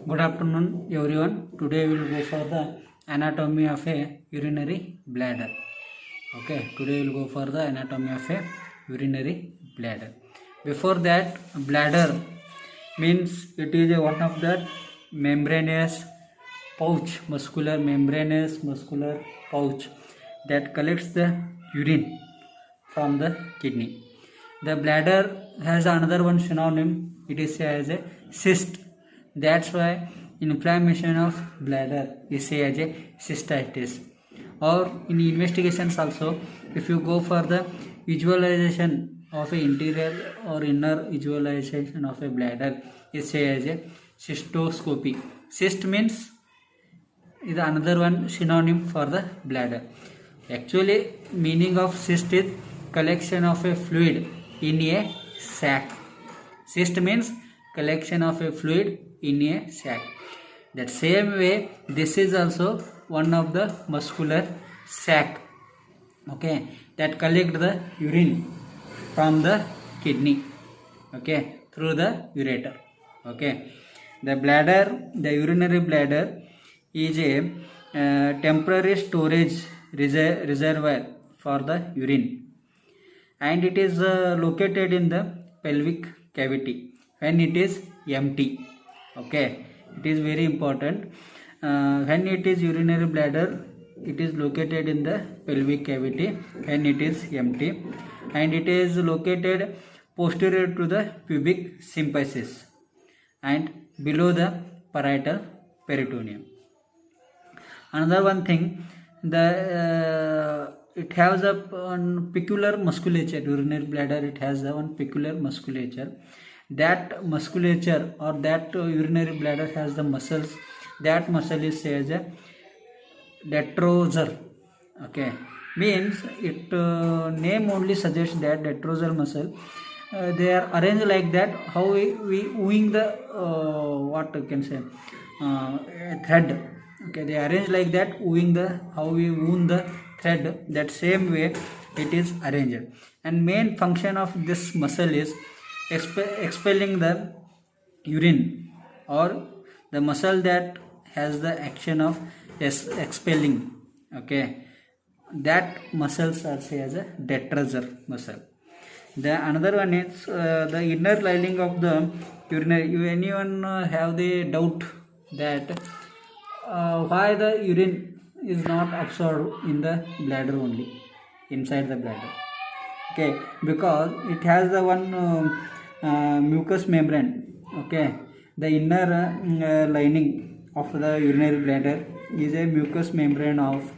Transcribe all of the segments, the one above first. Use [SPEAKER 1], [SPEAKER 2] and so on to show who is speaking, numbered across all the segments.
[SPEAKER 1] Good afternoon, everyone. Today we will go for the anatomy of a urinary bladder. Okay, today we will go for the anatomy of a urinary bladder. Before that, bladder means it is one of the membranous pouch, membranous muscular pouch that collects the urine from the kidney. The bladder has another one synonym. It is as a cyst. That's why inflammation of bladder is say as a cystitis. Or in investigations also, if you go for the visualization of a interior or inner visualization of a bladder is say as a cystoscopy. Cyst means is another one synonym for the bladder. Actually, meaning of cyst is collection of a fluid in a sac. Cyst means collection of a fluid in a sac. That same way, this is also one of the muscular sac, okay, that collect the urine from the kidney, okay, through the ureter. Okay, the bladder, the urinary bladder is a temporary storage reservoir for the urine, and it is located in the pelvic cavity when it is empty. Okay, it is very important. When it is urinary bladder, it is located in the pelvic cavity when it is empty, and it is located posterior to the pubic symphysis and below the parietal peritoneum. Another one thing, it has a peculiar musculature. Urinary bladder, it has one peculiar musculature. That musculature or that urinary bladder has the muscles. That muscle is say as a detrusor. Okay, means it name only suggests that detrusor muscle. They are arranged like that. How we wooing the what you can say thread. Okay, they arrange like that, wooing the how we wound the thread. That same way it is arranged. And main function of this muscle is expelling the urine, or the muscle that has the action of expelling. Okay, that muscles are say as a detrusor muscle. The another one is the inner lining of the urinary. Anyone have the doubt that why the urine is not absorbed in the bladder only, inside the bladder? Okay, because it has the one mucous membrane. Okay, the inner lining of the urinary bladder is a mucous membrane of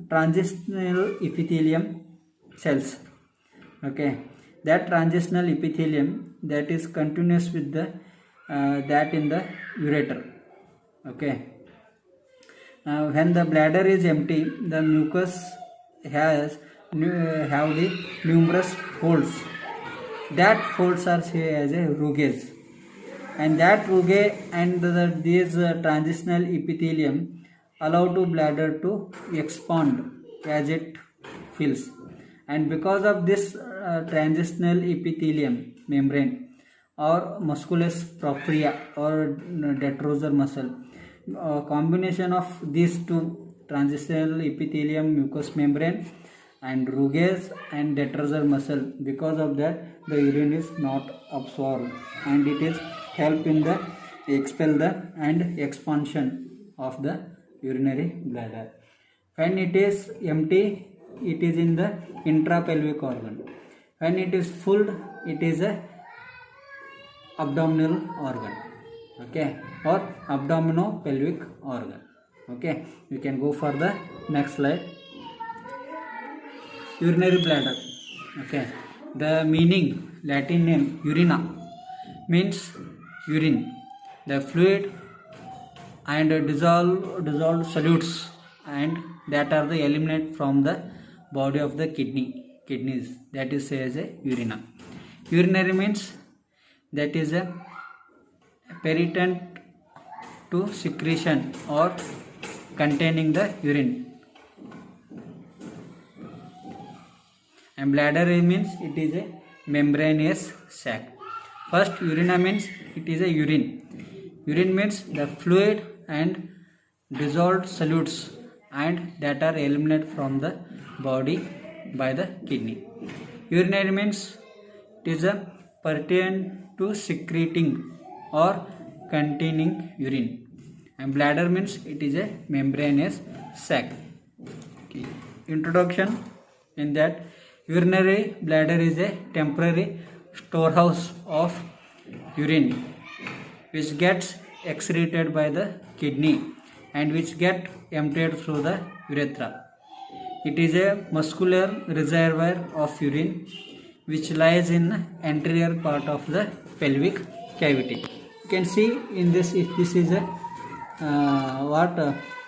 [SPEAKER 1] transitional epithelium cells. Okay, that transitional epithelium that is continuous with the that in the ureter. Okay, when the bladder is empty, the mucus have the numerous folds. That folds are say as a rugae, and that rugae and these transitional epithelium allow to bladder to expand as it fills. And because of this transitional epithelium membrane or musculus propria or detrusor muscle, combination of these two, transitional epithelium, mucous membrane and rugae and detrusor muscle, because of that the urine is not absorbed, and it is help in the expel the and expansion of the urinary bladder. When it is empty, it is in the intrapelvic organ. When it is full, it is a abdominal organ. Okay, or abdominopelvic organ. Okay, you can go for the next slide. Urinary bladder. Okay, the meaning, Latin name urina, means urine, the fluid and dissolved solutes, and that are the eliminate from the body of the kidneys, that is say as a urina. Urinary means that is a peritent to secretion or containing the urine, and bladder means it is a membranous sac. First, urina means it is a urine. Urine means the fluid and dissolved solutes and that are eliminated from the body by the kidney. Urinary means it is a pertain to secreting or containing urine, and bladder means it is a membranous sac. Okay. Introduction in that urinary bladder is a temporary storehouse of urine which gets excreted by the kidney and which get emptied through the urethra. It is a muscular reservoir of urine which lies in the anterior part of the pelvic cavity. You can see in this, if this is a our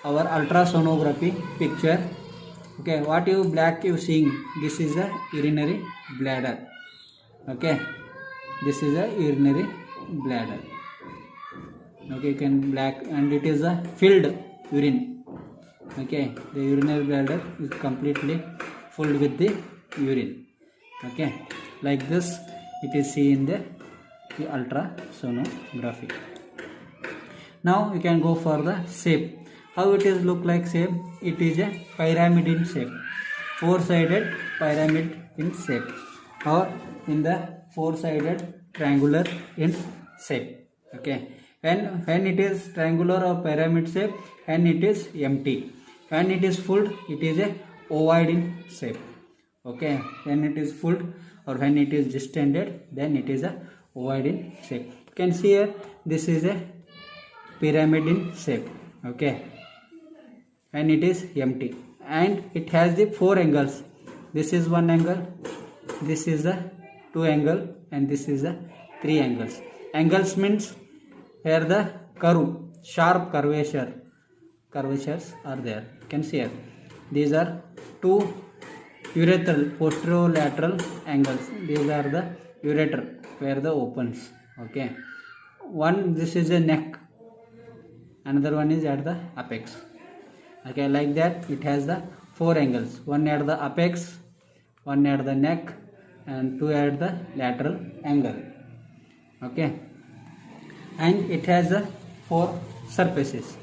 [SPEAKER 1] ultrasonography picture. Okay, what you black you seeing, this is a urinary bladder. Okay, this is a urinary bladder. Okay, you can black, and it is a filled urine. Okay, the urinary bladder is completely filled with the urine. Okay, like this it is seen in the ultrasonography. Now you can go for the shape. How it is look like shape? It is a pyramid in shape, four-sided pyramid in shape, or in the four-sided triangular in shape. Okay, when it is triangular or pyramid shape, and it is empty. When it is full, it is a ovoid in shape. Okay, when it is full or when it is distended, then it is a ovoid in shape. You can see here, this is a pyramid in shape. Okay, and it is empty, and it has the four angles. This is one angle, this is a two angle, and this is a three angles. Angles means here the curve, sharp curvatures are there. You can see here, these are two urethral posterolateral angles. These are the ureter where the opens. Okay, one, this is a neck, another one is at the apex. Okay, like that it has the four angles, one at the apex, one at the neck, and two at the lateral angle. Okay, and it has the four surfaces.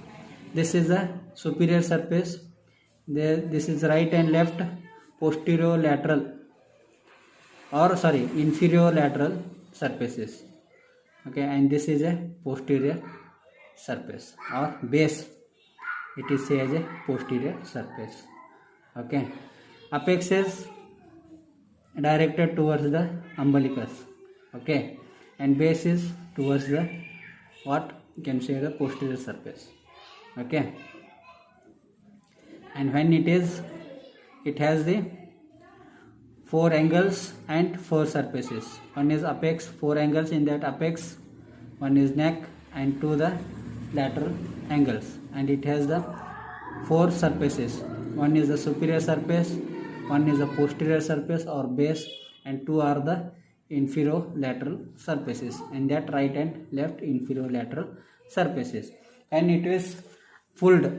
[SPEAKER 1] This is the superior surface, this is right and left posterolateral, or sorry, inferiolateral surfaces. Okay, and this is a posterior surface or base, it is say as a posterior surface. Okay, apex is directed towards the umbilicus. Okay, and base is towards the what you can say the posterior surface. Okay, and when it has the four angles and four surfaces. One is apex, four angles in that apex, one is neck, and two the lateral angles, and it has the four surfaces. One is the superior surface, one is the posterior surface or base, and two are the inferiolateral surfaces, and that right and left inferiolateral surfaces. And it is filled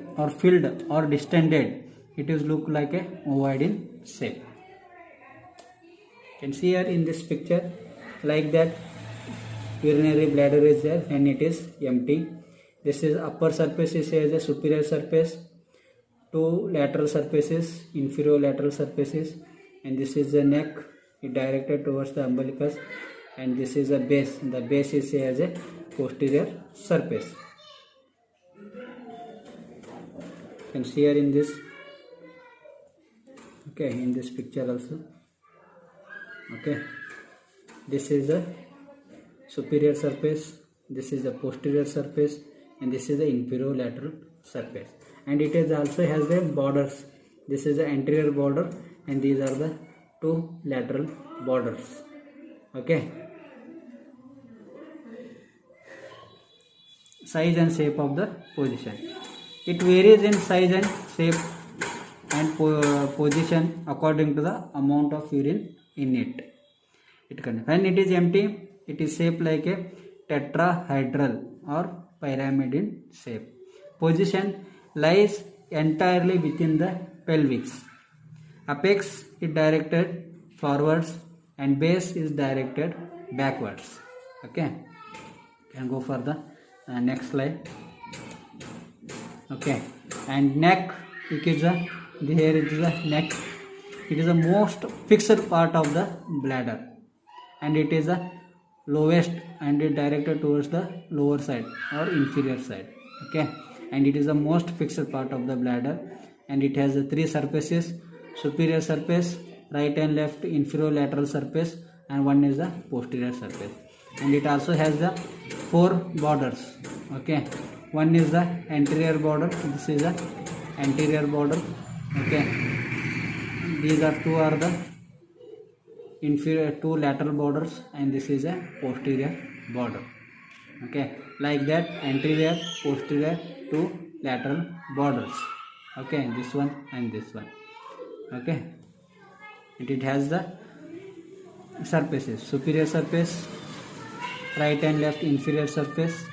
[SPEAKER 1] or distended, it is look like a ovoid in shape. You can see here in this picture, like that urinary bladder is there and it is empty. This is upper surface is as a superior surface, two lateral surfaces, inferiolateral surfaces, and this is the neck, it directed towards the umbilicus, and this is the base. The base is as a posterior surface. You can see here in this, okay, in this picture also. Okay, this is the superior surface, this is the posterior surface, and this is the inferiolateral surface, and it is also has the borders. This is the anterior border and these are the two lateral borders. Okay, size and shape of the position, it varies in size and shape and position according to the amount of urine in it. When it is empty, it is shaped like a tetrahedral or pyramid in shape. Position lies entirely within the pelvis. Apex is directed forwards and base is directed backwards. Okay, can go for the next slide. Okay, and neck, it is a, here it is a neck. It is the most fixed part of the bladder, and it is the lowest and it directed towards the lower side or inferior side. Okay, and it is the most fixed part of the bladder, and it has the three surfaces: superior surface, right and left inferior lateral surface, and one is the posterior surface. And it also has the four borders. Okay, one is the anterior border, this is the anterior border. Okay, these are the inferior two lateral borders, and this is a posterior border. Okay, like that, anterior, posterior, two lateral borders. Okay, this one and this one. Okay, and it has the surfaces: superior surface, right and left inferior surface,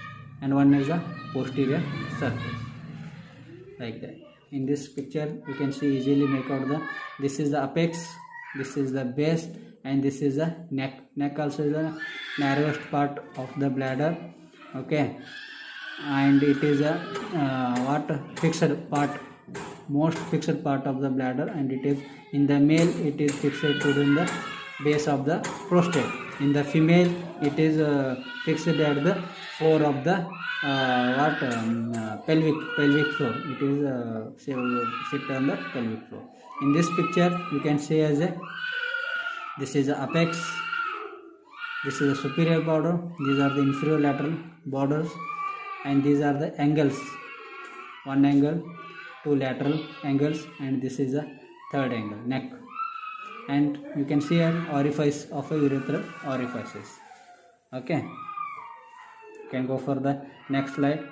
[SPEAKER 1] and one is the posterior surface, like that. In this picture you can see easily make out the, this is the apex, this is the base, and this is the neck also is the narrowest part of the bladder. Okay, and it is a fixed part, most fixed part of the bladder, and it is in the male it is fixed to the base of the prostate. In the female it is fixed at the floor of the pelvic floor. It is sit on the pelvic floor. In this picture you can see as a, this is the apex, this is the superior border, these are the inferior lateral borders, and these are the angles: one angle, two lateral angles, and this is the third angle, neck. And you can see an orifice of a urethral orifices. Okay, you can go for the next slide.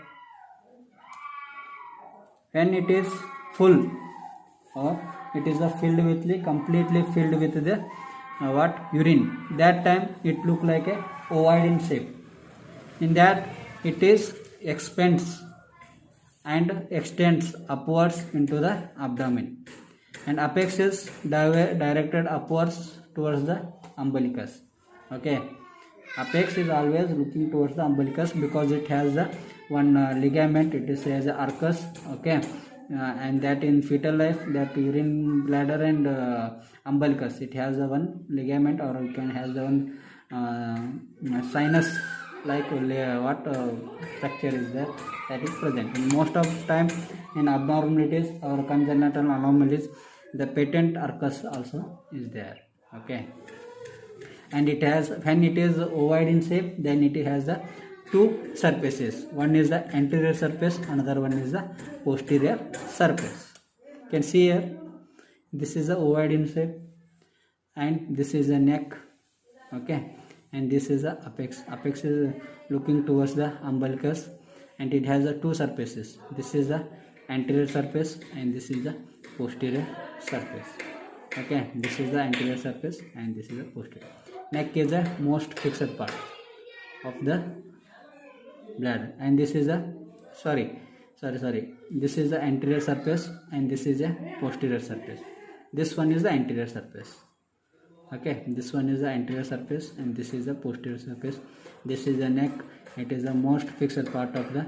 [SPEAKER 1] When it is full, or it is filled with completely filled with the urine, that time it look like a ovoid in shape. In that it is expands and extends upwards into the abdomen, and apex is directed upwards towards the umbilicus. Okay, apex is always looking towards the umbilicus because it has the one ligament, it is as a arcus. Okay, and that in fetal life, that urine bladder and umbilicus, it has the one ligament, or it can has the one sinus like structure is there, that is present. And most of the time in abnormalities or congenital anomalies, the patent arcus also is there. Okay, and it has, when it is ovoid in shape, then it has the two surfaces: one is the anterior surface, another one is the posterior surface. You can see here, this is the ovoid in shape, and this is the neck. Okay, and this is the apex. Apex is looking towards the umbilicus, and it has the two surfaces: this is the anterior surface, and this is the posterior surface. Okay, this is the anterior surface, and this is the posterior. Neck is the most fixed part of the bladder, and this is the this is the anterior surface, and this is a posterior surface. This one is the anterior surface. Okay, this one is the anterior surface, and this is the posterior surface. This is the neck, it is the most fixed part of the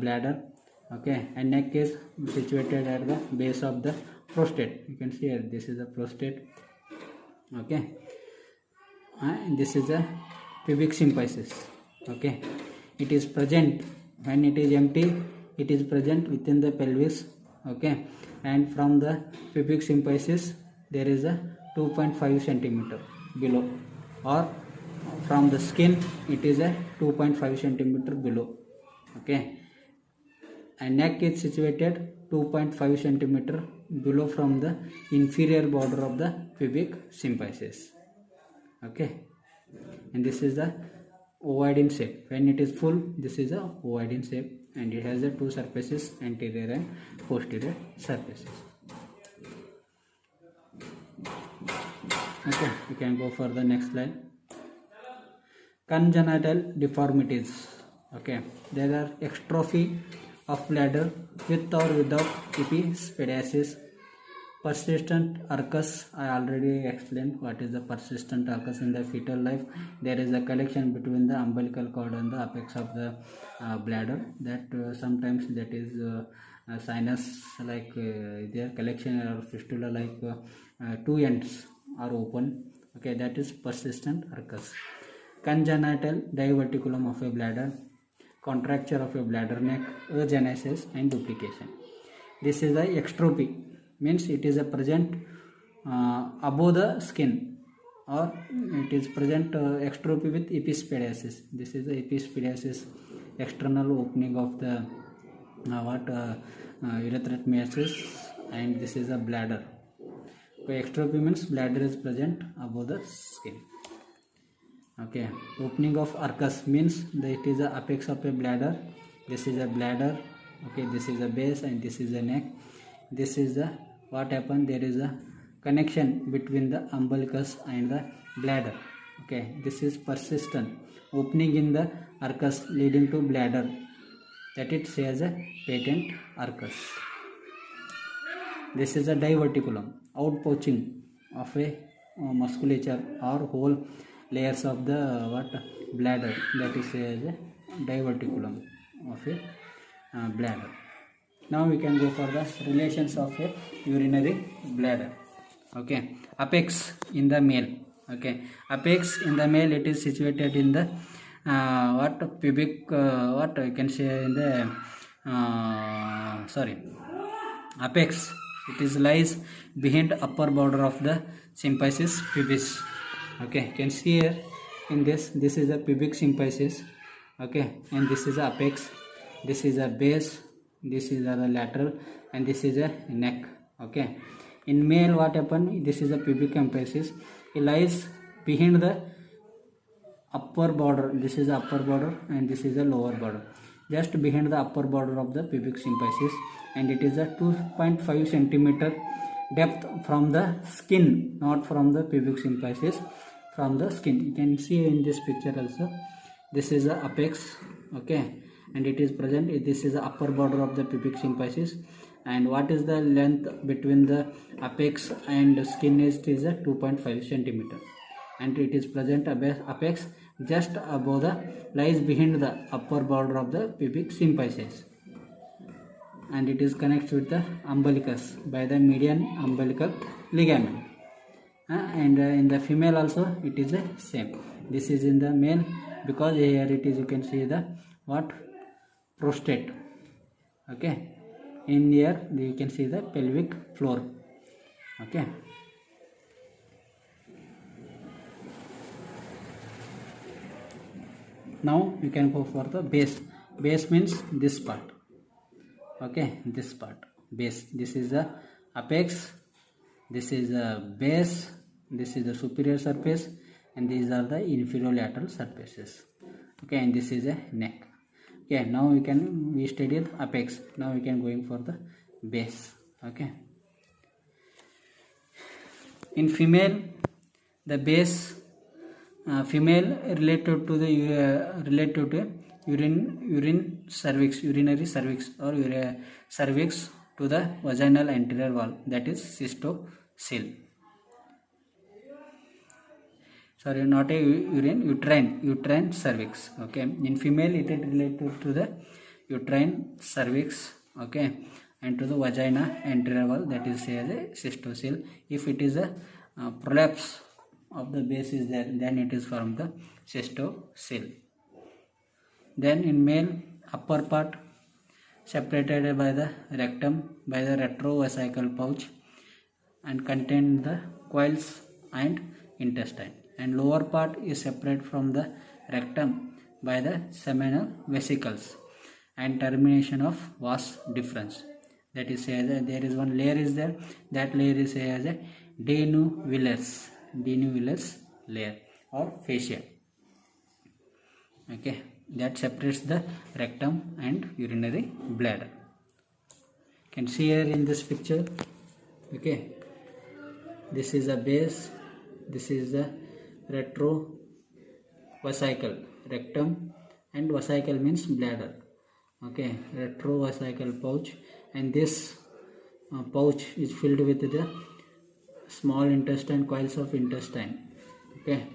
[SPEAKER 1] bladder. Okay, and neck is situated at the base of the prostate. You can see here, this is the prostate. Okay, and this is the pubic symphysis. Okay, it is present when it is empty, it is present within the pelvis. Okay, and from the pubic symphysis there is a 2.5 centimeter below, or from the skin it is a 2.5 centimeter below. Okay, and neck is situated 2.5 centimeter below from the inferior border of the pubic symphysis. Okay, and this is the ovoid in shape. When it is full, this is a ovoid in shape, and it has the two surfaces, anterior and posterior surfaces. Okay, we can go for the next slide. Congenital deformities. Okay, there are extrophy of bladder with or without epispadiasis, Persistent arcus, I already explained what is the persistent arcus. In the fetal life, there is a connection between the umbilical cord and the apex of the bladder. That sometimes that is sinus like their collection or fistula like two ends are open. Okay, that is persistent arcus. Congenital diverticulum of a bladder, contracture of a bladder neck, agenesis and duplication. This is the extropy, means it is a present above the skin, or it is present extropy with epispadiasis. This is the epispadiasis, external opening of the urethromeasis, and this is a bladder. Okay, extropy means bladder is present above the skin. Okay, opening of arcus means that it is the apex of a bladder. This is a bladder. Okay, this is a base and this is the neck. This is the what happened, there is a connection between the umbilicus and the bladder. Okay, this is persistent opening in the arcus leading to bladder, that it says a patent arcus. This is a diverticulum, outpouching of a musculature or whole layers of the bladder, that is as a diverticulum of a bladder. Now we can go for the relations of a urinary bladder. Okay, apex in the male. Okay, apex in the male, it is situated in the pubic what you can say in the apex, it is lies behind upper border of the symphysis pubis. Okay, you can see here in this is a pubic symphysis. Okay, and this is a apex, this is a base, this is a lateral, and this is a neck. Okay, in male what happened, this is a pubic symphysis, it lies behind the upper border. This is the upper border and this is the lower border, just behind the upper border of the pubic symphysis, and it is a 2.5 centimeter depth from the skin, not from the pubic symphysis, from the skin. You can see in this picture also, this is the apex. Okay, and it is present, this is the upper border of the pubic symphysis, and what is the length between the apex and skin is a 2.5 centimeter, and it is present apex just above the, lies behind the upper border of the pubic symphysis, and it is connected with the umbilicus by the median umbilical ligament. And in the female also it is the same. This is in the male, because here it is, you can see the prostate. Okay, in here you can see the pelvic floor. Okay, now you can go for the base. Base means this part. Okay, this part, base. This is the apex, this is the base, this is the superior surface, and these are the inferior lateral surfaces. Okay, and this is a neck. Okay, now we studied apex, now we can going for the base. Okay, in female, the base, female related to urinary cervix or cervix to the vaginal anterior wall, that is cystocele. Sorry, not a uterine cervix. Okay, in female it is related to the uterine cervix. Okay, and to the vagina anterior wall, that is as a cystocele. If it is a prolapse of the base is there, then it is from the cystocele. Then in male, upper part separated by the rectum by the retrovesical pouch and contain the coils and intestine, and lower part is separate from the rectum by the seminal vesicles and termination of vas deferens. That is there is one layer is there, that layer is as a denuvillus layer or fascia. Okay, that separates the rectum and urinary bladder. You can see here in this picture. Okay, this is a base, this is the retrovesical, rectum, and vesicle means bladder. Okay, retrovesical pouch, and this pouch is filled with the small intestine, coils of intestine. Okay.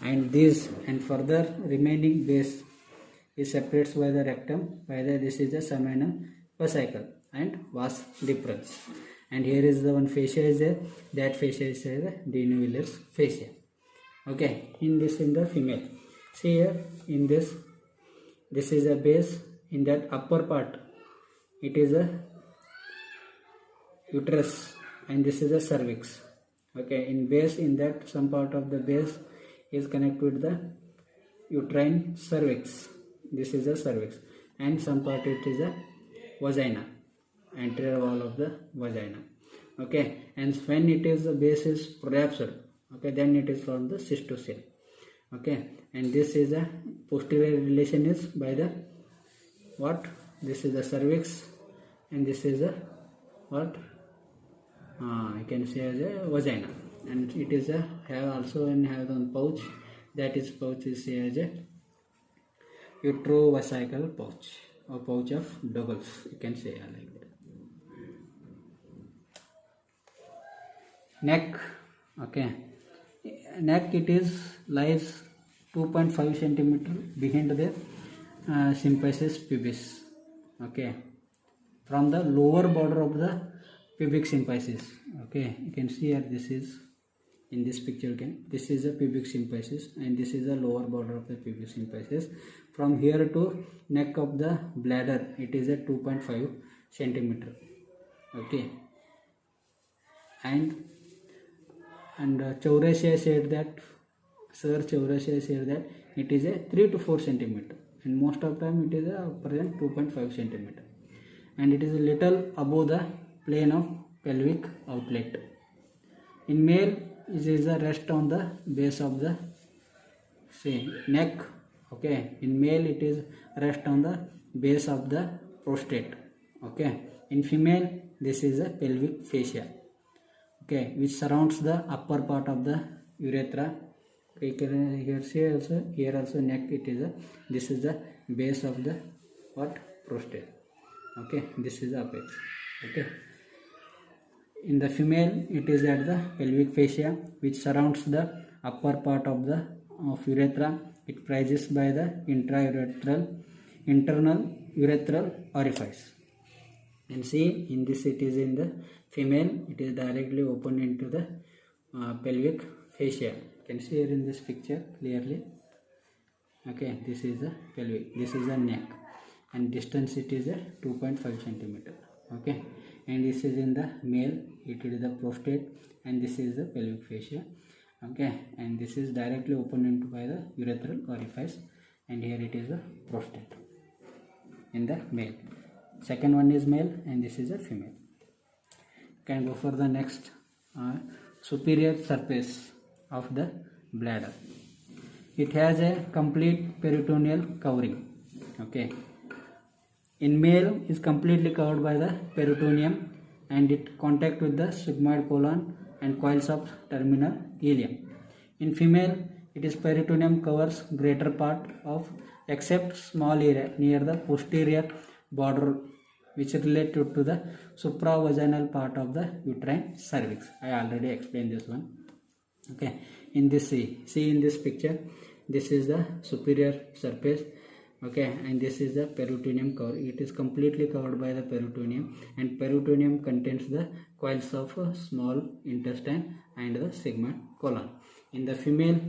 [SPEAKER 1] And this and further remaining base is separated by the rectum by the this is the seminal vesicle and vas deferens. And here is the one fascia is there, that fascia is the Deneuvilliers fascia. Okay, in this in the female, see here in this is a base. In that upper part it is a uterus and this is a cervix. Okay, in base, in that some part of the base is connected with the uterine cervix. This is the cervix, and some part it is a vagina, anterior wall of the vagina. Okay, and when it is the base is prolapsed, okay, then it is from the cystocele. Okay, and this is a posterior relation is by the what? This is the cervix, and this is a what? I can say as a vagina, and it is a have also and have one pouch. That is pouch is say as a utrovesical pouch or pouch of Douglas. You can say like that. Neck. Okay, neck it is lies 2.5 centimeter behind the symphysis pubis. Okay, from the lower border of the pubic symphysis. Okay, you can see here this is in this picture again. This is a pubic symphysis and this is the lower border of the pubic symphysis. From here to neck of the bladder it is a 2.5 centimeter. Okay, and Chaurasia said that, Sir Chaurasia said that it is a 3 to 4 centimeter, and most of the time it is a present 2.5 centimeter, and it is a little above the plane of pelvic outlet. In male it is a rest on the base of the neck. Okay, in male it is rest on the base of the prostate. Okay, in female this is a pelvic fascia. Okay, which surrounds the upper part of the urethra. Okay, here also neck it is a, this is the base of the what? Prostate. Okay, this is the apex. Okay, in the female it is at the pelvic fascia which surrounds the upper part of the urethra. It rises by the internal urethral orifice. And see in this it is in the female, it is directly opened into the pelvic fascia. You can see here in this picture clearly. Okay, this is the pelvic, this is the neck, and distance it is a 2.5 centimeter. Okay, and this is in the male, it is the prostate, and this is the pelvic fascia. Okay, and this is directly opened into by the urethral orifice, and here it is the prostate in the male. Second one is male and this is a female. Can go for the next superior surface of the bladder. It has a complete peritoneal covering. Okay, in male is completely covered by the peritoneum and it contact with the sigmoid colon and coils of terminal ileum. In female it is peritoneum covers greater part of except small area near the posterior border which is related to the supravaginal part of the uterine cervix. I already explained this one. Okay, in this see in this picture, this is the superior surface. Okay, and this is the peritoneum cover. It is completely covered by the peritoneum, and peritoneum contains the coils of small intestine and the sigmoid colon. In the female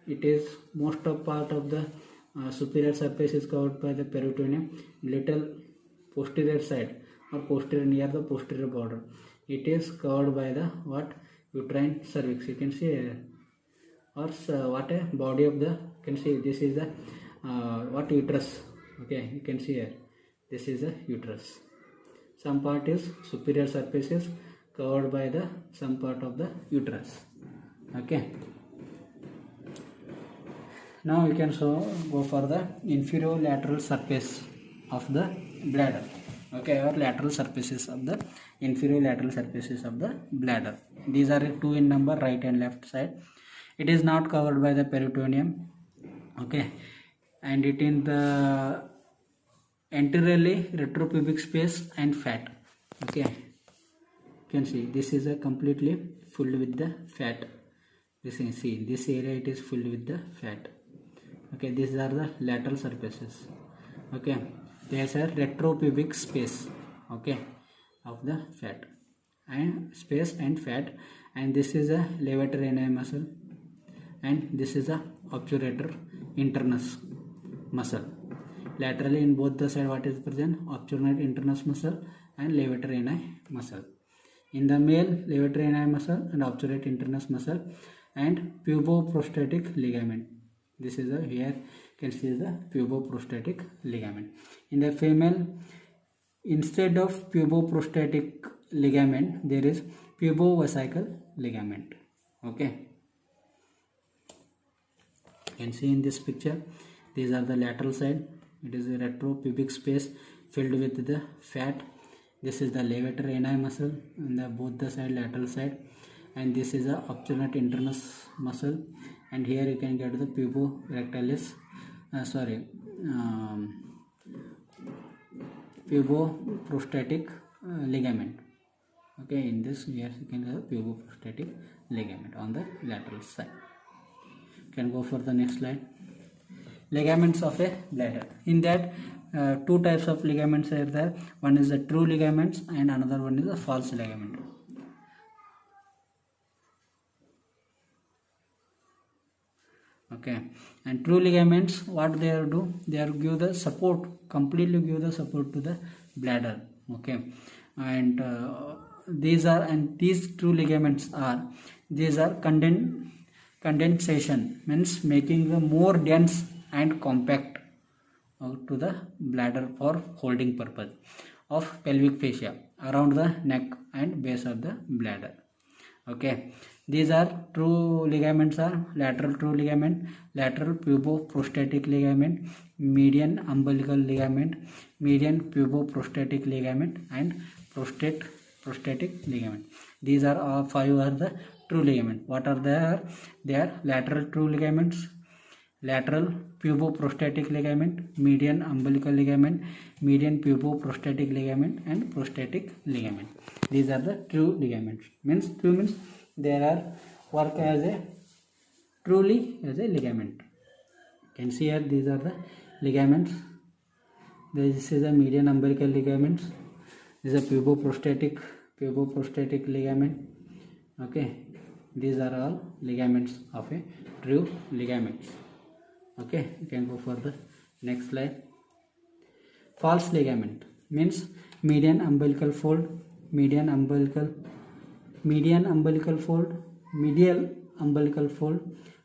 [SPEAKER 1] it is most of part of the superior surface is covered by the peritoneum. Little posterior side or posterior near the posterior border it is covered by the what? Uterine cervix. You can see here, or what a body of the, you can see this is the what? Uterus. Okay, you can see here this is the uterus. Some part is superior surface is covered by the some part of the uterus. Okay, now you can go for the inferior lateral surface of the bladder. Okay, or lateral surfaces of the inferior lateral surfaces of the bladder. These are 2 in number, right and left side. It is not covered by the peritoneum. Okay, and it in the anteriorly retropubic space and fat. Okay, you can see this is a completely filled with the fat. This is, see, this area it is filled with the fat. Okay, these are the lateral surfaces. Okay, there's a retropubic space, okay, of the fat and space and fat, and this is a levator ani muscle, and this is a obturator internus muscle. Laterally in both the side what is present? Obturator internus muscle and levator ani muscle. In the male, levator ani muscle and obturator internus muscle and puboprostatic ligament. This is a, here you can see the puboprostatic ligament. In the female, instead of puboprostatic ligament, there is pubovesical ligament. Okay, you can see in this picture, these are the lateral side. It is a retropubic space filled with the fat. This is the levator ani muscle on the both the side, lateral side, and this is a obturator internus muscle, and here you can get the puborectalis puboprostatic ligament. Okay, in this here you can have puboprostatic ligament on the lateral side. You can go for the next slide. Ligaments of a bladder. In that, two types of ligaments are there. One is the true ligaments and another one is the false ligament. Okay, and true ligaments, what they are do? They are give the support, completely give the support to the bladder. Okay, and these true ligaments are, these are condensation, means making the more dense and compact to the bladder for holding purpose of pelvic fascia around the neck and base of the bladder. Okay, these are true ligaments are lateral true ligament, lateral puboprostatic ligament, median umbilical ligament, median puboprostatic ligament, and prostatic ligament. These are all five are the true ligament. What are they? They are lateral true ligaments, lateral puboprostatic ligament, median umbilical ligament, median puboprostatic ligament, and prostatic ligament. These are the true ligaments. Means true means they are work as a truly as a ligament. You can see here these are the ligaments. This is the median umbilical ligaments. This is a puboprostatic ligament. Okay, these are all ligaments of a true ligaments. Okay, you can go for the next slide. False ligament means median umbilical fold, medial umbilical fold,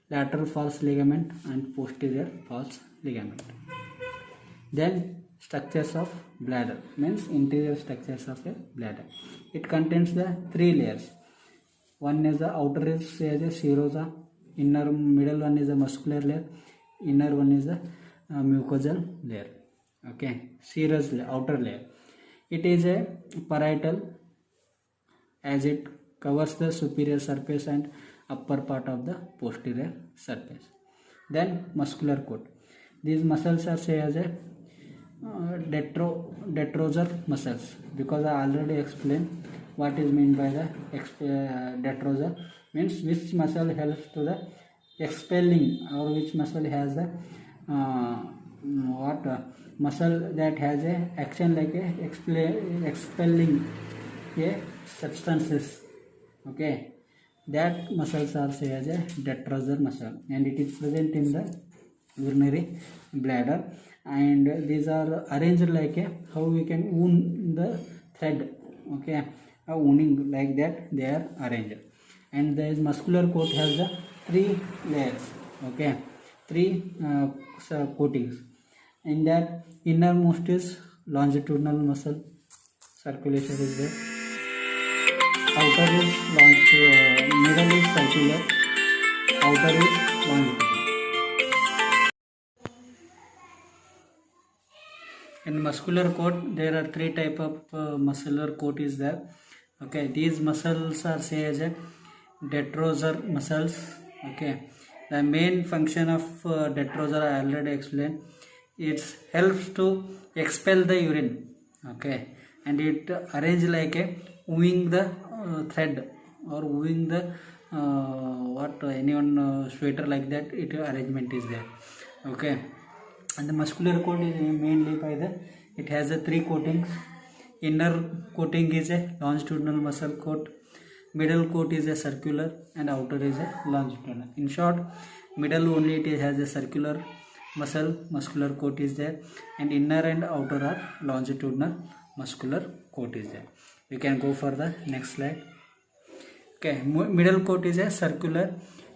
[SPEAKER 1] lateral false ligament, and posterior false ligament. Then structures of bladder means interior structures of a bladder. It contains the three layers. One is the outer is a serosa, middle one is a muscular layer, inner one is the mucosal layer. Okay, serous layer, outer layer. It is a parietal as it covers the superior surface and upper part of the posterior surface. Then muscular coat. These muscles are say as a detrusor muscles, because I already explained what is meant by the detrusor, means which muscle helps to the expelling, or which muscle has the muscle that has a action like a expelling a substances. Okay, that muscles are say as a detrusor muscle, and it is present in the urinary bladder, and these are arranged like a how we can wound the thread. Okay, a wounding like that they are arranged. And the muscular coat has the three layers. Okay, three coatings. In that, innermost is longitudinal muscle, circulation is there. Outer is middle is circular, outer is longitudinal. In muscular coat, there are three type of muscular coat is there. Okay, these muscles are say as a detrusor muscles. Okay, the main function of detrusor I already explained. it helps to expel the urine. Okay, and it arrange like a wooing the thread or wooing the what anyone sweater like that, it arrangement is there. Okay, and the muscular coat is mainly by the, it has a 3 coatings. Inner coating is a longitudinal muscle coat, middle coat is a circular, and outer is a longitudinal. In short, middle only it has a circular muscular coat is there, and inner and outer are longitudinal muscular coat is there. You can go for the next slide. Okay, middle coat is a circular,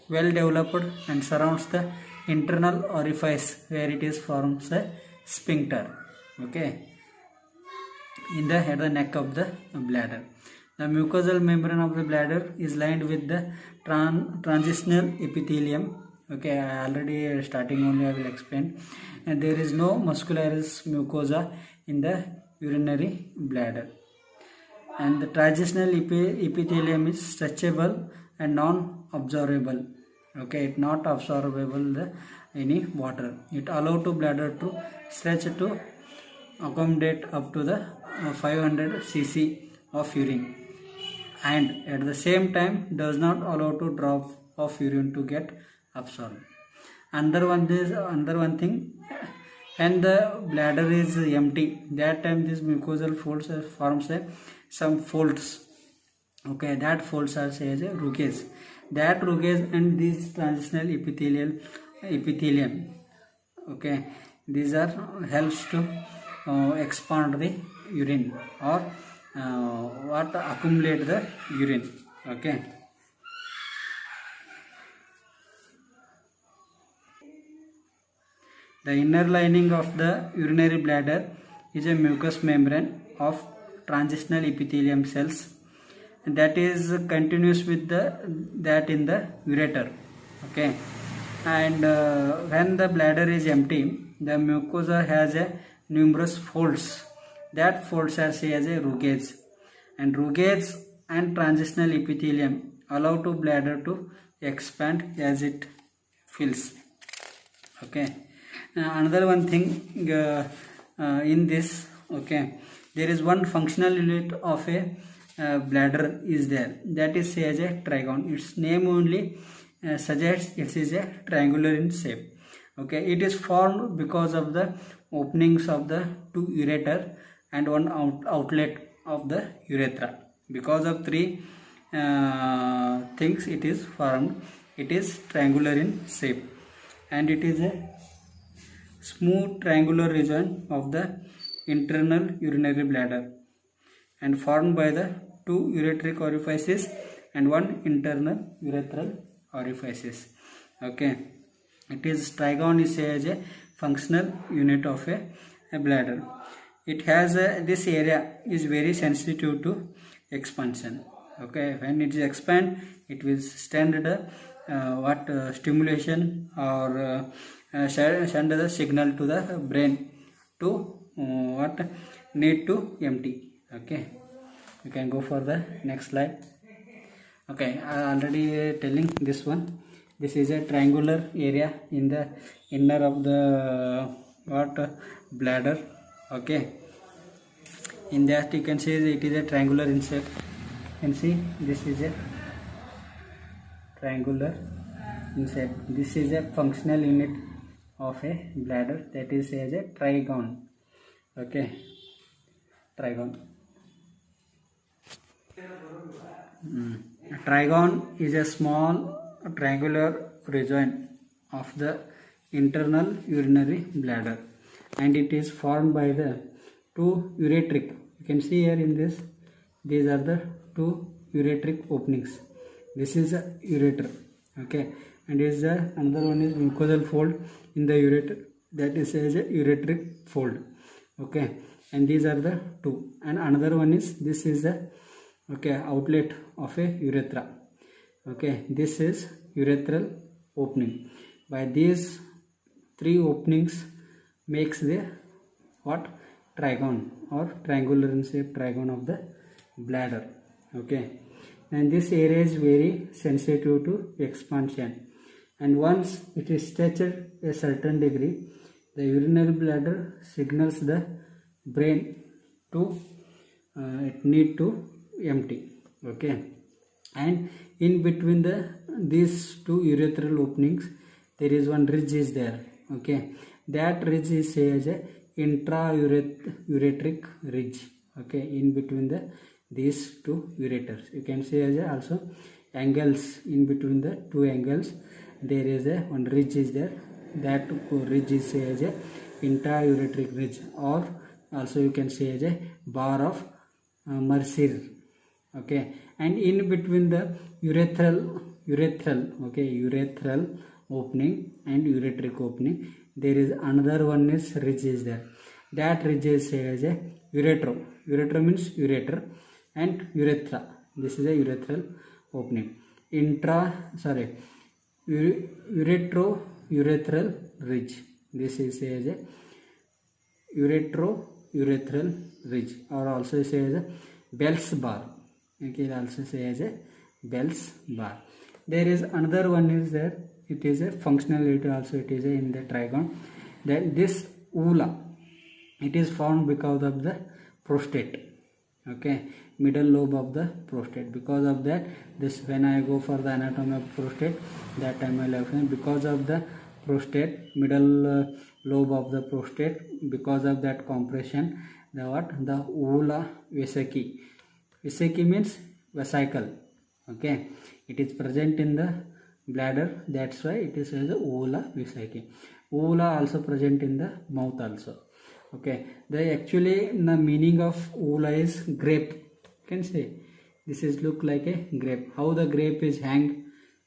[SPEAKER 1] well developed, and surrounds the internal orifice where it is forms a sphincter. Okay, at the neck of the bladder. The mucosal membrane of the bladder is lined with the transitional epithelium. Okay, I already starting only I will explain. And there is no muscularis mucosa in the urinary bladder. And the transitional epithelium is stretchable and non-absorbable. Okay, it not absorbable the any water. It allow to bladder to stretch to accommodate up to the 500 cc of urine, and at the same time does not allow to drop of urine to get absorbed. Another one thing, when the bladder is empty, that time this mucosal folds forms some folds. Okay, that folds are say as a ruches. That ruches and this transitional epithelium, okay, these are helps to expand the urine or what accumulate the urine. Okay, the inner lining of the urinary bladder is a mucous membrane of transitional epithelium cells, and that is continuous with that in the ureter. Okay, and when the bladder is empty, the mucosa has a numerous folds. That folds are say as a rugates, and rugates and transitional epithelium allow to bladder to expand as it fills. Okay, another one thing in this, okay, there is one functional unit of a bladder is there, that is say as a trigone. Its name only suggests it is a triangular in shape. Okay, it is formed because of the openings of the 2 ureter and 1 outlet of the urethra. Because of 3 things it is formed. It is triangular in shape, and it is a smooth triangular region of the internal urinary bladder, and formed by the 2 ureteric orifices and 1 internal urethral orifices. Okay, it is trigone is as a functional unit of a bladder. It has this area is very sensitive to expansion. Okay, when it is expand, it will send the stimulation or send the signal to the brain to need to empty. Okay, you can go for the next slide. Okay, I already telling this one. This is a triangular area in the inner of the bladder. Okay, in that you can see it is a triangular in shape. You can see this is a triangular in shape. This is a functional unit of a bladder, that is as a trigone. Okay, trigone. Trigone is a small triangular region of the internal urinary bladder, and it is formed by the 2 ureteric. You can see here in this, these are the 2 ureteric openings. This is a ureter. Okay, and is another one is mucosal fold in the ureter, that is as a ureteric fold. Okay, and these are the 2, and another one is this is the outlet of a urethra. Okay, this is urethral opening. By these 3 openings makes the trigone or triangular in shape trigone of the bladder. Okay, and this area is very sensitive to expansion, and once it is stretched a certain degree, The urinary bladder signals the brain to it need to empty. Okay, and in between these two urethral openings there is one ridge is there. Okay, that ridge is say as a intra-ureteric ridge. Okay, in between these two ureters, you can say as a also angles. In between the two angles there is a one ridge is there. That ridge is say as a intra-ureteric ridge, or also you can say as a bar of Mercier. Okay, and in between the urethral opening and ureteric opening there is another one is ridge is there. That ridge is say as a uretro means ureter, and urethra, this is a urethral opening. Urethral ridge, this is say as a urethral ridge, or also say as a Bell's bar. Okay, also say as a Bell's bar. There is another one is there, it is a functionality also, it is a in the trigon. Then this ula, it is formed because of the prostate. Okay, middle lobe of the prostate. Because of that, this when I go for the anatomy of prostate, that time I will explain. Because of the prostate, middle lobe of the prostate, because of that compression, the ula vesiculae means vesicle. Okay, it is present in the bladder, that's why it is as a ula vesiculae. Ula also present in the mouth also. Okay, the actually the meaning of ula is grape. You can say this is look like a grape. How the grape is hang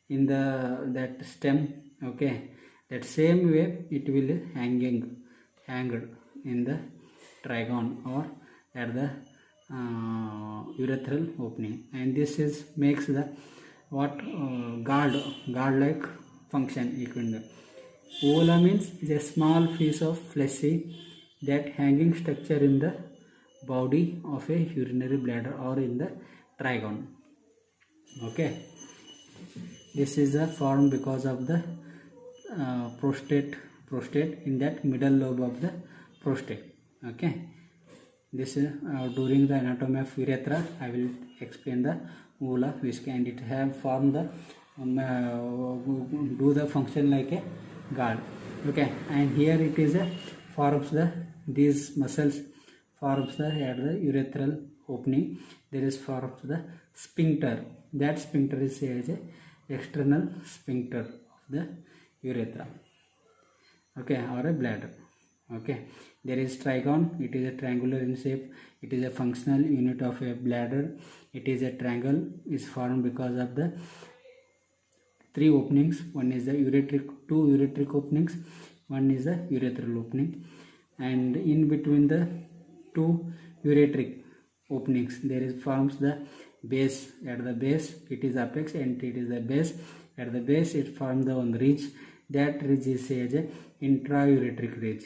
[SPEAKER 1] in the that stem. Okay, that same way it will hanged in the trigon or at the urethral opening, and this is makes the guard like function. Ula means is a small piece of fleshy that hanging structure in the body of a urinary bladder or in the trigon. Okay, this is a form because of the prostate in that middle lobe of the prostate. Okay, this is during the anatomy of urethra I will explain the ula vesiculae, and it have formed the do the function like a guard. Okay, and here it is a forms the these muscles forms the at the urethral opening there is forms the sphincter. That sphincter is as a external sphincter of the urethra. Okay, or a bladder. Okay, there is trigon, it is a triangular in shape, it is a functional unit of a bladder. It is a triangle is formed because of the three openings. One is the two ureteric openings, one is the urethral opening, and in between the two ureteric openings there is forms the base. At the base it is apex and it is the base. At the base it forms the one ridge. That ridge is as a intra-ureteric ridge,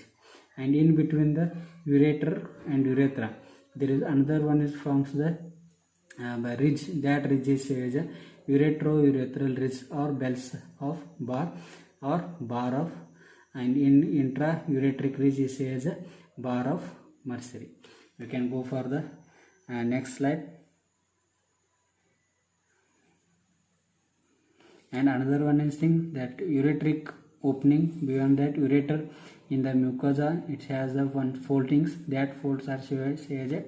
[SPEAKER 1] and in between the ureter and urethra there is another one is forms the ridge. That ridge is as a uretral ridge or Bell's of bar or bar of, and in intra-ureteric ridge is as a bar of Mercier. You can go for the next slide. And another one is thing that ureteric opening, beyond that ureter in the mucosa it has the one foldings. That folds are say as a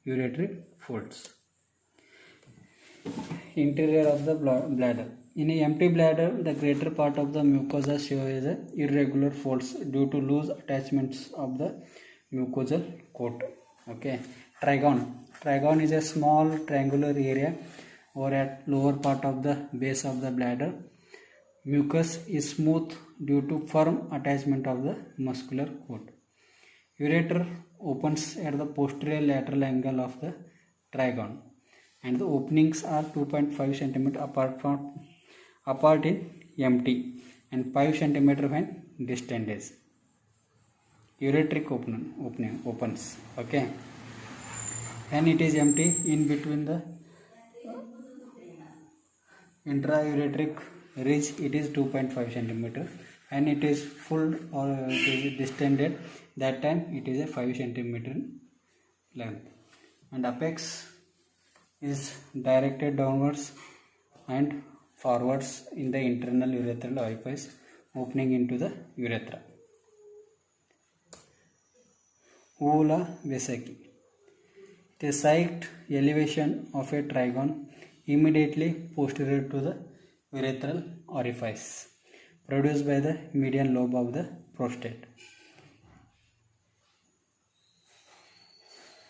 [SPEAKER 1] ureteric folds. Interior of the bladder. In an empty bladder, the greater part of the mucosa shows as irregular folds due to loose attachments of the mucosal coat. Okay, trigon is a small triangular area or at lower part of the base of the bladder. Mucus is smooth due to firm attachment of the muscular coat. Ureter opens at the posterior lateral angle of the trigon, and the openings are 2.5 cm apart in empty and 5 cm when distended. Ureteric opening opens. Okay, when it is empty, in between the intra-ureteric ridge it is 2.5 cm and it is full or it is distended, that time it is a 5 centimeter length, and apex is directed downwards and forwards in the internal urethral orifice opening into the urethra. Uvula Vasaci. The site elevation of a trigone immediately posterior to the urethral orifice, produced by the median lobe of the prostate.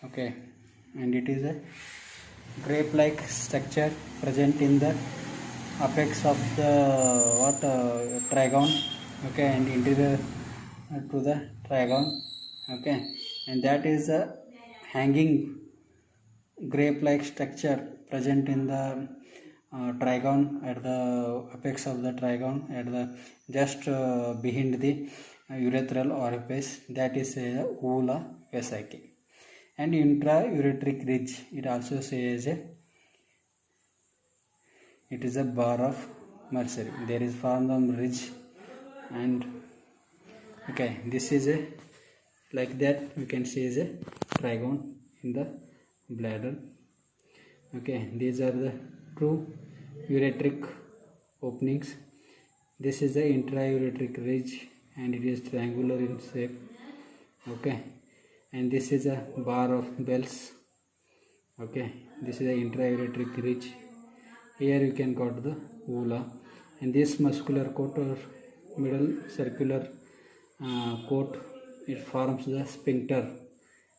[SPEAKER 1] Okay, and it is a grape-like structure present in the apex of the trigone. Okay, and interior to the trigone. Okay, and that is a hanging grape-like structure present in the trigone, at the apex of the trigone, at the just behind the urethral orifice, that is a uvula Vasaci. And intraureteric ridge, it also says it is a bar of mercury. There is formed on ridge, and okay, this is a like that we can see is a trigone in the bladder. Okay, these are the two ureteric openings. This is the intraureteric ridge and it is triangular in shape. Okay, and this is a bar of Bell's. Okay, this is the intraureteric ridge. Here you can got the uvula, and this muscular coat or middle circular coat, it forms the sphincter,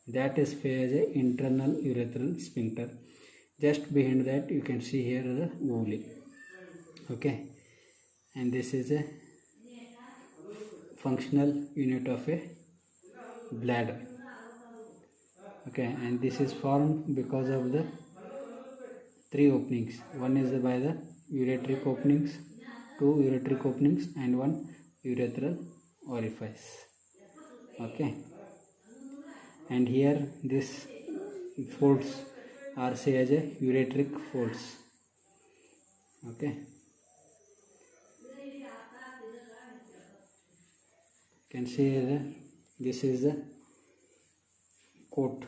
[SPEAKER 1] that is as a internal urethral sphincter. Just behind that you can see here the uvula. Okay, and this is a functional unit of a bladder. Okay, and this is formed because of the three openings. One is by the ureteric openings, two ureteric openings, and one urethral orifice. Okay, and here this folds are say as a ureteric folds. Okay, you can see here this is the coat,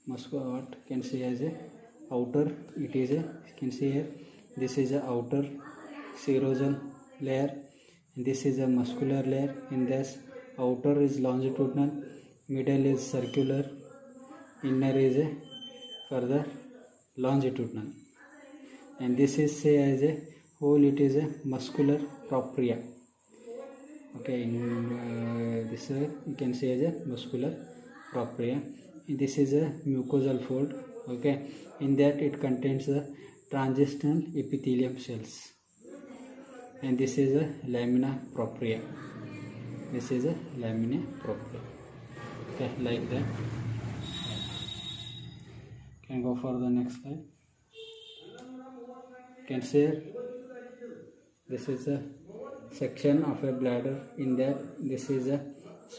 [SPEAKER 1] what can see as a outer, it is a, you can see here this is a outer serosal layer, and this is a muscular layer. In this, outer is longitudinal, middle is circular, inner is a further longitudinal, and this is say as a whole, it is a muscular propria. Okay, in this you can say as a muscular propria. This is a mucosal fold. Okay, in that it contains the transitional epithelium cells, and this is a lamina propria. This is a lamina propria. Okay, like that. Can go for the next slide. Can see this is a section of a bladder. In that, this is a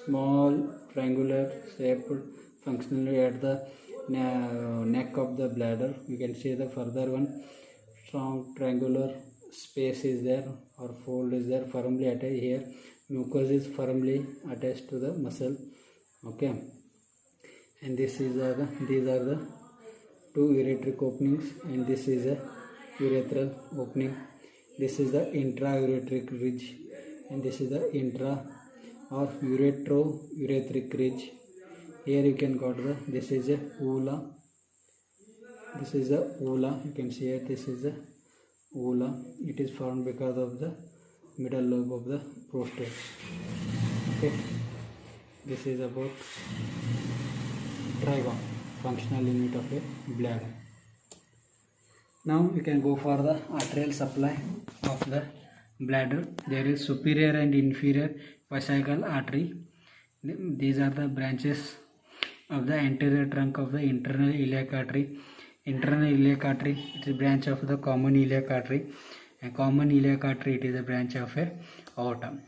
[SPEAKER 1] small triangular shaped functionally at the neck of the bladder. You can see the further one strong triangular space is there or fold is there, firmly attached. Here mucus is firmly attached to the muscle. Okay, and this is these are the two ureteric openings, and this is a urethral opening. This is the intraureteric ridge, and this is the intra or ureteric ridge. Here you can got the, this is a uvula. This is a uvula. You can see here this is a uvula. It is formed because of the middle lobe of the prostate. Okay, this is about trigone, functional unit of a bladder. Now you can go for the arterial supply of the bladder. There is superior and inferior vesical artery. These are the branches of the anterior trunk of the internal iliac artery. Internal iliac artery, it is a branch of the common iliac artery. A common iliac artery, it is a branch of a aorta.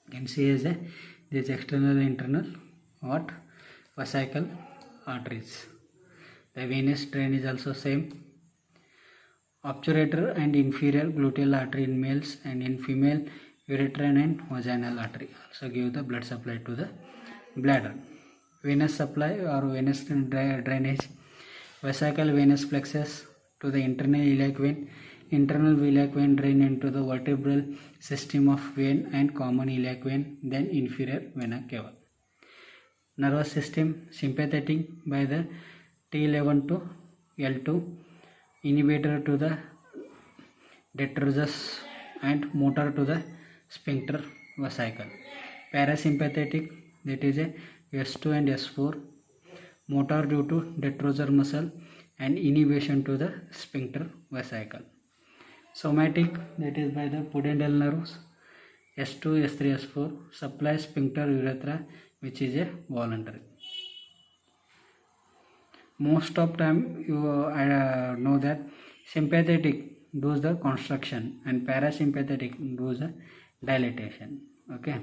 [SPEAKER 1] You can see as a this external and internal what vesical arteries. The venous drain is also same. Obturator and inferior gluteal artery in males, and in female ureterian and vaginal artery also give the blood supply to the bladder. Venous supply or venous drainage, vesical venous plexus to the internal iliac vein. Internal iliac vein drain into the vertebral system of vein and common iliac vein, then inferior vena cava. Nervous system, sympathetic by the T11 to L2, inhibitor to the detrusor and motor to the sphincter vesicle. Parasympathetic, that is a S2 and S4, motor due to detrusor muscle and inhibition to the sphincter vesicle. Somatic, that is by the pudendal nerves, S2, S3, S4, supply sphincter urethra, which is a voluntary. Most of time you know that sympathetic does the construction and parasympathetic does the dilatation. Okay,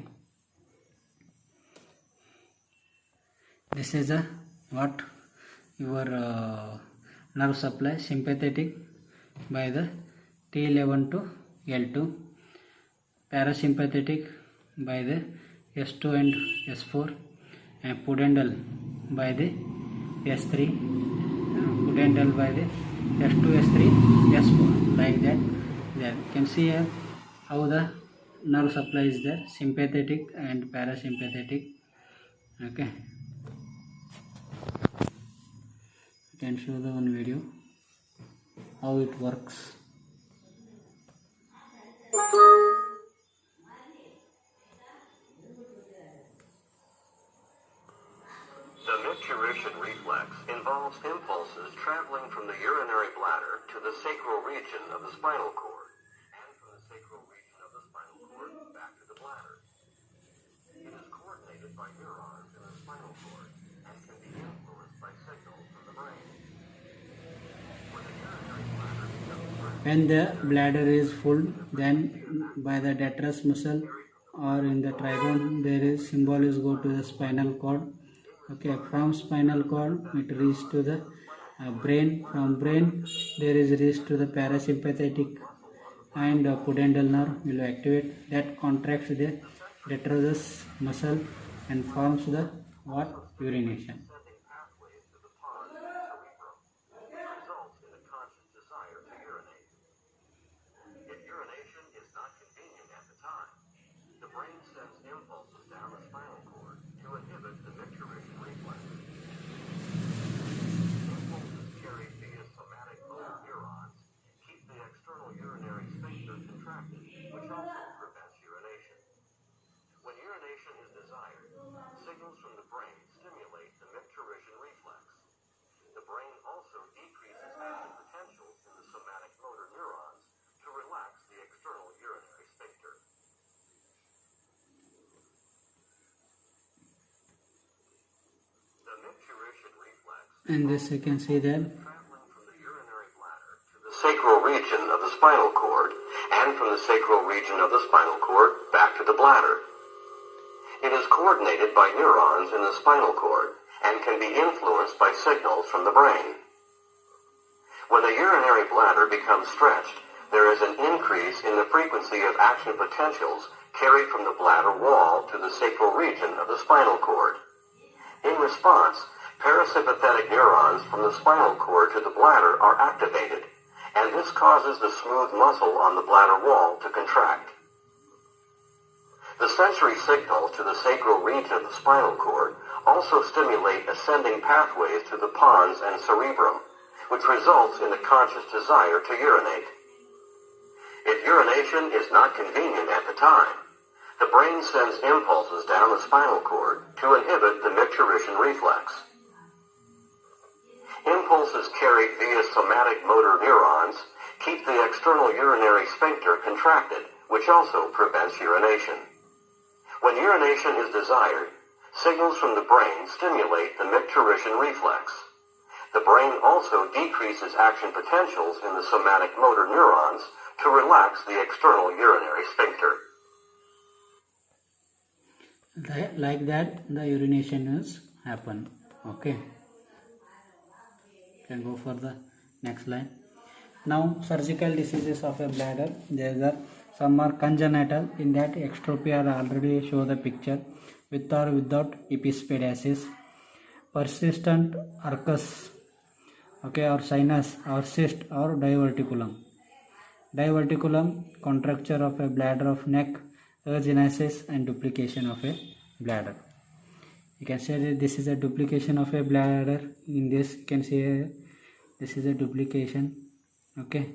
[SPEAKER 1] this is a what your nerve supply. Sympathetic by the T11 to L2, parasympathetic by the S2 and S4, and pudendal by the S3, pudendal by the S2, S3, S4, like that. There you can see here how the nerve supply is there, sympathetic and parasympathetic. Okay, you can show the one video how it works.
[SPEAKER 2] The micturition reflex involves impulses traveling from the urinary bladder to the sacral region of the spinal cord, and from the sacral region of the spinal cord back to the bladder. It is coordinated by neurons in the spinal cord and can be influenced by signals from the brain. When the urinary bladder becomes stretched,
[SPEAKER 1] When the bladder is full, then by the detrus muscle or in the trigone, there is symbol is go to the spinal cord. Okay, from spinal cord it reaches to the brain. From brain there is reach to the parasympathetic, and pudendal nerve will activate, that contracts the detrusor muscle and forms the what? Urination.
[SPEAKER 2] sending pathways to the pons and cerebrum, which results in a conscious desire to urinate. If urination is not convenient at the time, the brain sends impulses down the spinal cord to inhibit the micturition reflex. Impulses carried via somatic motor neurons keep the external urinary sphincter contracted, which also prevents urination. When urination is desired, signals from the brain stimulate the micturition reflex. The brain also decreases action potentials in the somatic motor neurons to relax the external urinary sphincter. The micturition reflex
[SPEAKER 1] And this you can see there.
[SPEAKER 2] traveling from the urinary bladder to the sacral region of the spinal cord, and from the sacral region of the spinal cord back to the bladder. It is coordinated by neurons in the spinal cord and can be influenced by signals from the brain. When the urinary bladder becomes stretched, there is an increase in the frequency of action potentials carried from the bladder wall to the sacral region of the spinal cord. In response, parasympathetic neurons from the spinal cord to the bladder are activated, and this causes the smooth muscle on the bladder wall to contract. The sensory signals to the sacral region of the spinal cord also stimulate ascending pathways to the pons and cerebrum, which results in a conscious desire to urinate. If urination is not convenient at the time, the brain sends impulses down the spinal cord to inhibit the micturition reflex. Impulses carried via somatic motor neurons keep the external urinary sphincter contracted, which also prevents urination. When urination is desired, signals from the brain stimulate the micturition reflex. The brain also decreases action potentials in the somatic motor neurons to relax the external urinary sphincter.
[SPEAKER 1] Like that the urination is happen. Okay, can go for the next line. Now surgical diseases of a bladder. There are Some are congenital, in that extropia are already show the picture with or without epispadiasis. Persistent arcus, okay, or sinus or cyst or diverticulum. Diverticulum, contracture of a bladder of neck, agenesis and duplication of a bladder. You can say that this is a duplication of a bladder. In this you can say this is a duplication, okay.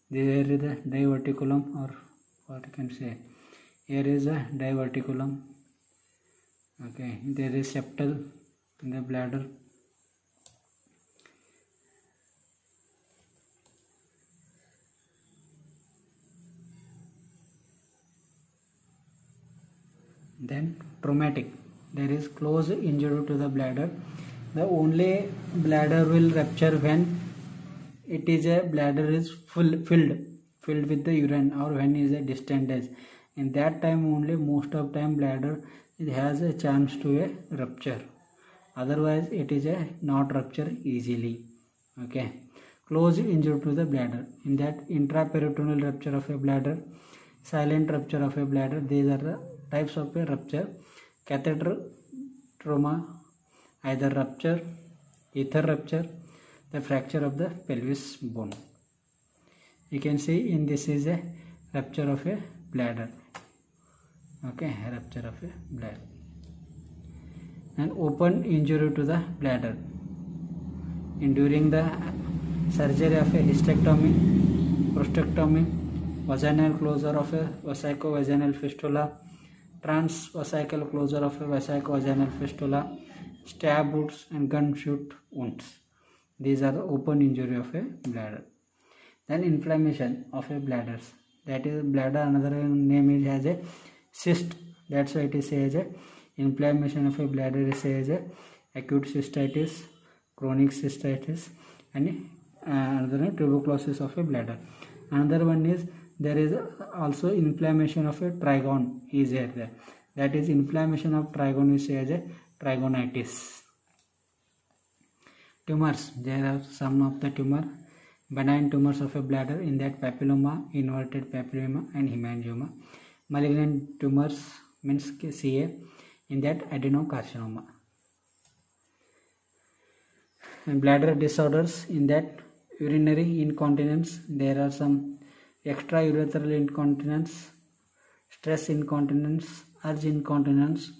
[SPEAKER 1] There is the diverticulum, or what you can say, here is a diverticulum, okay. There is septal in the bladder. Then traumatic, there is close injury to the bladder. The only bladder will rupture when it is a bladder is filled with the urine, or when is a distendage. In that time only most of time bladder it has a chance to a rupture, otherwise it is a not rupture easily, okay. Close injury to the bladder, in that intraperitoneal rupture of a bladder, silent rupture of a bladder, these are the types of a rupture. Catheter trauma, either rupture, ether rupture, the fracture of the pelvis bone. You can see in this is a rupture of a bladder, okay, rupture of a bladder. And open injury to the bladder, in during the surgery of a hysterectomy, prostatectomy, vaginal closure of a vesico-vaginal fistula, transvesical closure of a vesico-vaginal fistula, stab wounds and gunshot wounds. These are the open injury of a bladder. Then inflammation of a bladder, that is bladder, another name is as a cyst, that's why it is as a inflammation of a bladder is as a acute cystitis, chronic cystitis, and another tuberculosis of a bladder. Another one is there is also inflammation of a trigone is there, that is inflammation of trigone is as a trigonitis. Tumors, there are some of the tumor, benign tumors of a bladder, in that papilloma, inverted papilloma and hemangioma. Malignant tumors means CA, in that adenocarcinoma. And bladder disorders, in that urinary incontinence, there are some extraurethral incontinence, stress incontinence, urge incontinence,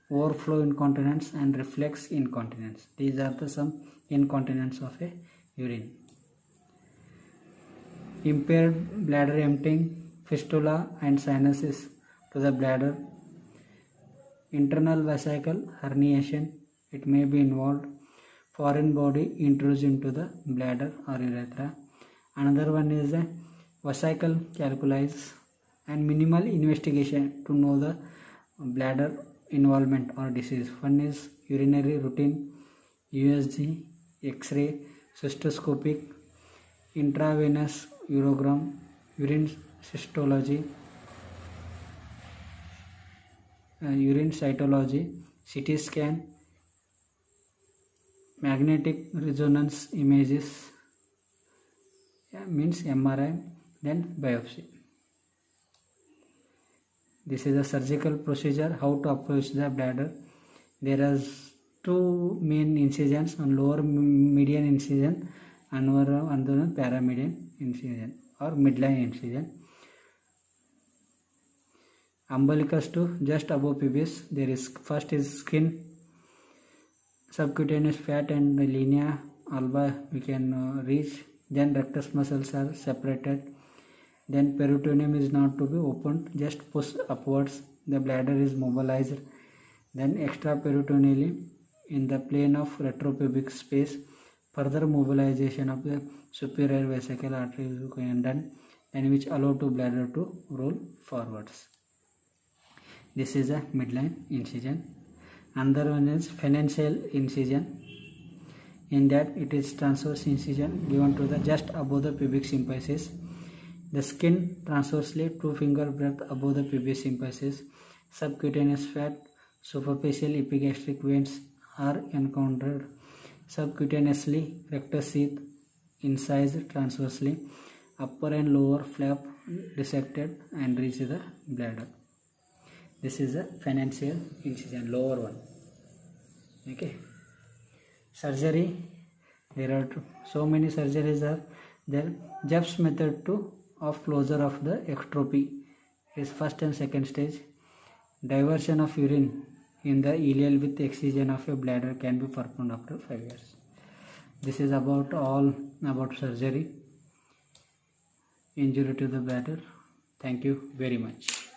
[SPEAKER 1] overflow incontinence and reflex incontinence. These are the some incontinence of a urine. Impaired bladder emptying, fistula and sinuses to the bladder. Internal vesicle herniation, it may be involved. Foreign body introduced into the bladder or urethra. Another one is a vesical calculus, and minimal investigation to know the bladder involvement or disease. One is urinary routine, USG, X-ray, cystoscopic, intravenous urogram, urine cytology, urine cytology, CT scan, magnetic resonance images, means MRI, then biopsy. This is a surgical procedure, how to approach the bladder. There are two main incisions, on lower median incision and under paramedian incision or midline incision. Umbilicus to just above pubis, there is first is skin, subcutaneous fat and linea alba we can reach. Then rectus muscles are separated. Then peritoneum is not to be opened, just push upwards. The bladder is mobilized. Then extraperitoneally in the plane of retropubic space, further mobilization of the superior vesical artery is done, and which allow to bladder to roll forwards. This is a midline incision. Another one is phalangeal incision. In that it is transverse incision given to the just above the pubic symphysis. The skin transversely 2 finger breadth above the pubic symphysis. Subcutaneous fat, superficial epigastric veins are encountered. Subcutaneously rectus sheath incised transversely. Upper and lower flap dissected and reach the bladder. This is a phalangeal incision, lower one. Okay. Surgery, there are so many surgeries are there. Jeff's method of closure of the ectropy is first and second stage. Diversion of urine in the ileal with excision of a bladder can be performed after 5 years. This is about all about surgery, injury to the bladder. Thank you very much.